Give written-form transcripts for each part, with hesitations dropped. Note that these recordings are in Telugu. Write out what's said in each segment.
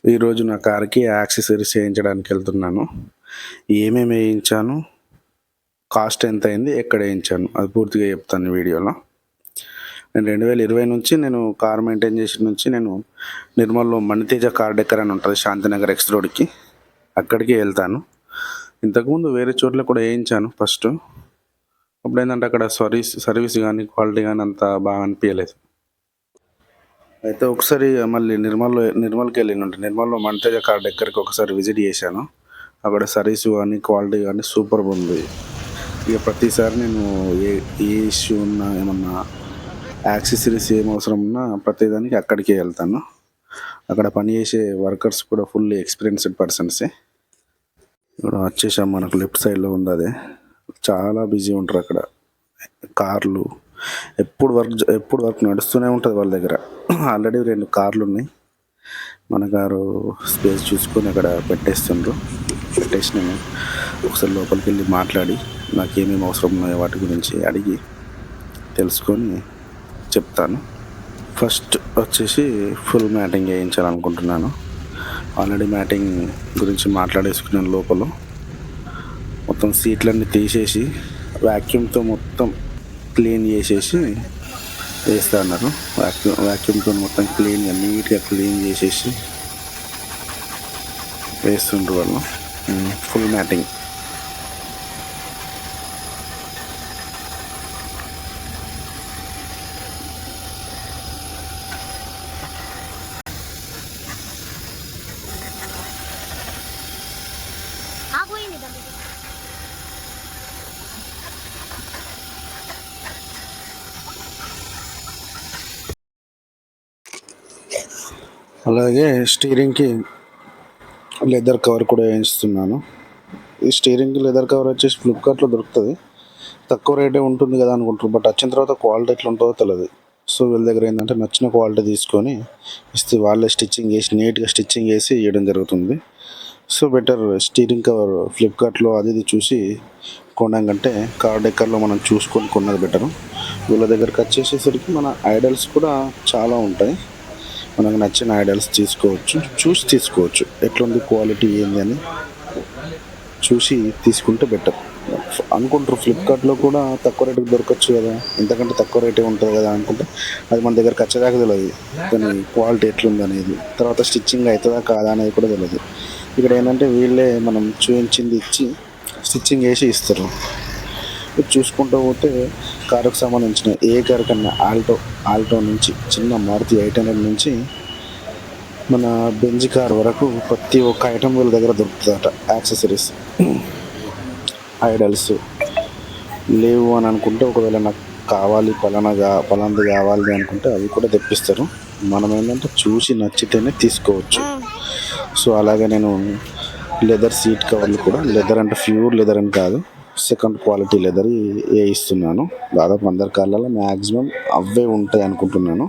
ఈరోజు నా కార్కి యాక్సెసరీస్ వేయించడానికి వెళ్తున్నాను. ఏమేమి వేయించాను, కాస్ట్ ఎంత అయింది, ఎక్కడ వేయించాను అది పూర్తిగా చెప్తాను వీడియోలో. నేను 2020 నుంచి కార్ మెయింటైన్ చేసిన నుంచి నిర్మల్లో మణితేజ కార్ డెక్కర్ అని ఉంటుంది, శాంతినగర్ ఎక్స్ రోడ్కి, అక్కడికి వెళ్తాను. ఇంతకుముందు వేరే చోట్ల కూడా వేయించాను ఫస్ట్. అప్పుడు ఏంటంటే అక్కడ సర్వీస్ కానీ క్వాలిటీ కానీ అంత బాగా అనిపించలేదు. అయితే ఒకసారి మళ్ళీ నిర్మల్కి వెళ్ళినంటే నిర్మల్లో మణితేజ కార్ డెక్కర్కి ఒకసారి విజిట్ చేశాను. అక్కడ సర్వీస్ కానీ క్వాలిటీ కానీ సూపర్గా ఉంది. ఇక ప్రతిసారి నేను ఏ ఇష్యూ ఉన్నా, ఏమన్నా యాక్సెసరీస్ ఏం అవసరం ఉన్నా ప్రతిదానికి అక్కడికే వెళ్తాను. అక్కడ పనిచేసే వర్కర్స్ కూడా ఫుల్లీ ఎక్స్పీరియన్స్డ్ పర్సన్సే. ఇక్కడ వచ్చేసాం, మనకు లెఫ్ట్ సైడ్లో ఉంది అదే. చాలా బిజీ ఉంటారు అక్కడ. కార్లు ఎప్పుడు వర్క్ నడుస్తూనే ఉంటుంది వాళ్ళ దగ్గర. ఆల్రెడీ 2 కార్లు ఉన్నాయి. మన కారు స్పేస్ చూసుకొని అక్కడ పెట్టేసి నేను ఒకసారి లోపలికి వెళ్ళి మాట్లాడి నాకు ఏమేమి అవసరం ఉన్నాయో వాటి గురించి అడిగి తెలుసుకొని చెప్తాను. ఫస్ట్ వచ్చేసి ఫుల్ మ్యాటింగ్ వేయించాలనుకుంటున్నాను. ఆల్రెడీ మ్యాటింగ్ గురించి మాట్లాడేసుకున్నాను. లోపల మొత్తం సీట్లన్నీ తీసేసి వ్యాక్యూమ్తో మొత్తం క్లీన్ చేసేసి వేస్తా అన్నారు. వ్యాక్యూమ్తో మొత్తం నీట్గా క్లీన్ చేసేసి వేస్తుండ్రు వాళ్ళు. Full matting. అలాగే స్టీరింగ్కి లెదర్ కవర్ కూడా వేయిస్తున్నాను. ఈ స్టీరింగ్కి లెదర్ కవర్ వచ్చేసి ఫ్లిప్కార్ట్లో దొరుకుతుంది. తక్కువ రేటే ఉంటుంది కదా అనుకుంటారు, బట్ వచ్చిన తర్వాత క్వాలిటీ ఎట్లా ఉంటుందో తెలియదు. సో వీళ్ళ దగ్గర ఏంటంటే నచ్చిన క్వాలిటీ తీసుకొని ఇస్తే వాళ్ళే నీట్గా స్టిచ్చింగ్ చేసి ఇవ్వడం జరుగుతుంది. సో బెటర్ స్టీరింగ్ కవర్ ఫ్లిప్కార్ట్లో అది చూసి కొనడం కంటే కార్ డెక్కర్లో మనం చూసుకొని కొన్నది బెటరు. వీళ్ళ దగ్గరకు వచ్చేసేసరికి మన ఐడల్స్ కూడా చాలా ఉంటాయి. మనకు నచ్చిన ఐడల్స్ చూసి తీసుకోవచ్చు. ఎట్లుంది క్వాలిటీ ఏంది అని చూసి తీసుకుంటే బెటర్ అనుకుంటారు. ఫ్లిప్కార్ట్లో కూడా తక్కువ రేటుకి దొరకచ్చు కదా, ఇంతకంటే తక్కువ రేటే ఉంటుంది కదా అనుకుంటే అది మన దగ్గరకు వచ్చేదాకా తెలియదు. కానీ క్వాలిటీ ఎట్లుంది అనేది, తర్వాత స్టిచ్చింగ్ అవుతుందా కాదా అనేది కూడా తెలియదు. ఇక్కడ ఏంటంటే వీళ్ళే మనం చూపించింది ఇచ్చి స్టిచ్చింగ్ వేసి ఇస్తారు. చూసుకుంటూ పోతే కారుకు సంబంధించిన ఏ కారు కన్నా ఆల్టో నుంచి చిన్న మారుతి 800 నుంచి మన బెంజ్ కార్ వరకు ప్రతి ఒక్క ఐటమ్ వీళ్ళ దగ్గర దొరుకుతుందట. యాక్సెసరీస్, ఐడల్స్ లేవు అని అనుకుంటే, ఒకవేళ నాకు కావాలి పలాంది కావాలి అనుకుంటే అవి కూడా తెప్పిస్తారు. మనం ఏంటంటే చూసి నచ్చితేనే తీసుకోవచ్చు. సో అలాగే నేను లెదర్ సీట్ కవర్లు కూడా, లెదర్ అంటే ప్యూర్ లెదర్ అని కాదు, సెకండ్ క్వాలిటీ లెదర్ వేయిస్తున్నాను. దాదాపు అందరి కార్లలో మ్యాక్సిమం అవే ఉంటాయి అనుకుంటున్నాను.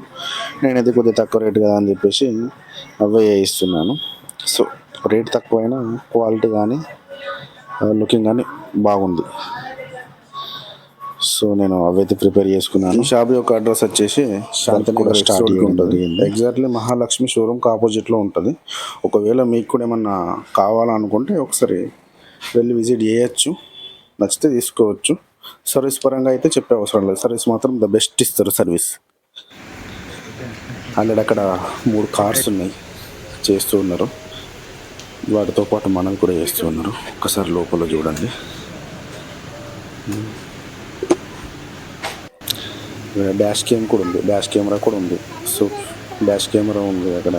నేనైతే కొద్దిగా తక్కువ రేటు కదా అని చెప్పేసి అవే వేయిస్తున్నాను. సో రేట్ తక్కువైనా క్వాలిటీ కానీ లుకింగ్ కానీ బాగుంది. సో నేను అవైతే ప్రిపేర్ చేసుకున్నాను. షాప్ యొక్క అడ్రస్ వచ్చేసి శాంతినగర్ స్టార్ట్ ఉంటుంది. ఎగ్జాక్ట్లీ మహాలక్ష్మి షోరూమ్కి ఆపోజిట్లో ఉంటుంది. ఒకవేళ మీకు కూడా ఏమన్నా కావాలనుకుంటే ఒకసారి వెళ్ళి విజిట్ చేయొచ్చు. నచ్చితే తీసుకోవచ్చు. సర్వీస్ పరంగా అయితే చెప్పే అవసరం లేదు. సర్వీస్ మాత్రం ద బెస్ట్ ఇస్తారు సర్వీస్. ఆల్రెడీ అక్కడ 3 కార్స్ ఉన్నాయి, చేస్తూ ఉన్నారు. వాటితో పాటు మనం కూడా చేస్తూ ఉన్నారు. ఒక్కసారి లోపల చూడండి. డాష్ క్యామ్ కూడా ఉంది, డాష్ కెమెరా కూడా ఉంది. సో డాష్ కెమెరా ఉంది అక్కడ.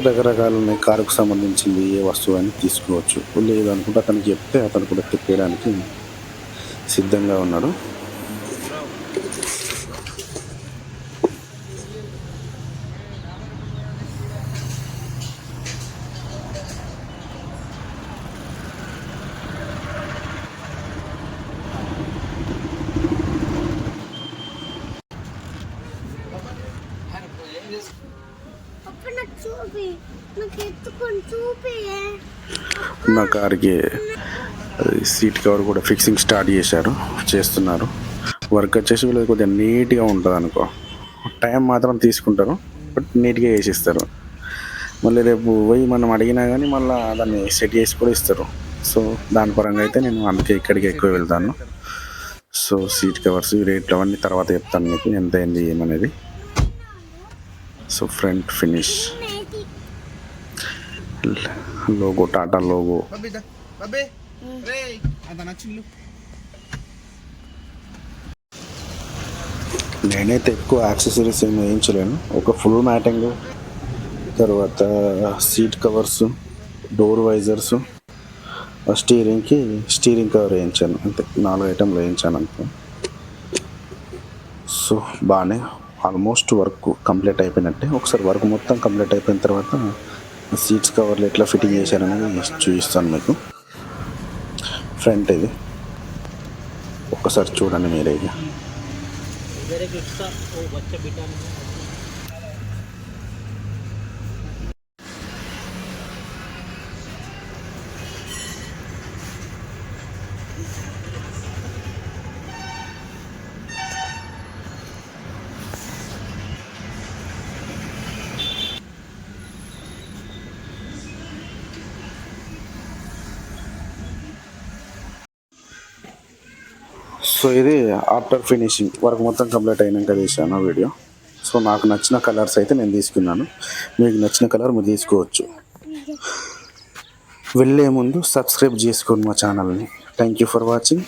రకరకాలు ఉన్నాయి. కారుకు సంబంధించింది ఏ వస్తువు అని తీసుకోవచ్చు. లేదు అనుకుంటే అతనికి చెప్తే అతను కూడా తిప్పేయడానికి సిద్ధంగా ఉన్నాడు. నా కార్కి సీట్ కవర్ కూడా ఫిక్సింగ్ స్టార్ట్ చేస్తున్నారు. వర్క్ వచ్చేసి వీళ్ళకి కొద్దిగా నీట్గా ఉంటుంది అనుకో. టైం మాత్రం తీసుకుంటారు, బట్ నీట్గా వేసిస్తారు. మళ్ళీ రేపు పోయి మనం అడిగినా కానీ మళ్ళీ దాన్ని సెట్ చేసి కూడా ఇస్తారు. సో దాని పరంగా అయితే నేను అందుకే ఇక్కడికి ఎక్కువ వెళ్తాను. సో సీట్ కవర్స్ రేట్లు అవన్నీ తర్వాత చెప్తాను మీకు ఎంత అయింది ఏమనేది. So front finish logo, Tata logo. నేనైతే ఎక్కువ యాక్సెసరీస్ ఏమి వేయించలేను. ఒక ఫుల్ మ్యాటింగ్, తర్వాత seat covers, door visors, steering cover వేయించాను. అంతే 4 ఐటెంలు వేయించాను అంతే. సో బాగానే ఆల్మోస్ట్ వర్క్ కంప్లీట్ అయిపోయినట్టే. ఒకసారి వర్క్ మొత్తం కంప్లీట్ అయిపోయిన తర్వాత సీట్స్ కవర్లు ఎట్లా ఫిట్టింగ్ చేశారనేది చూపిస్తాను మీకు. ఫ్రంట్ ఇది ఒక్కసారి చూడండి మీరే. ఇక సో ఇది ఆఫ్టర్ ఫినిషింగ్ వర్క్ మొత్తం కంప్లీట్ అయినాక తీసాను వీడియో. సో నాకు నచ్చిన కలర్స్ అయితే నేను తీసుకున్నాను. మీకు నచ్చిన కలర్ మీరు తీసుకోవచ్చు. వెళ్ళే ముందు సబ్స్క్రైబ్ చేసుకోండి మా ఛానల్ని. Thank you for watching.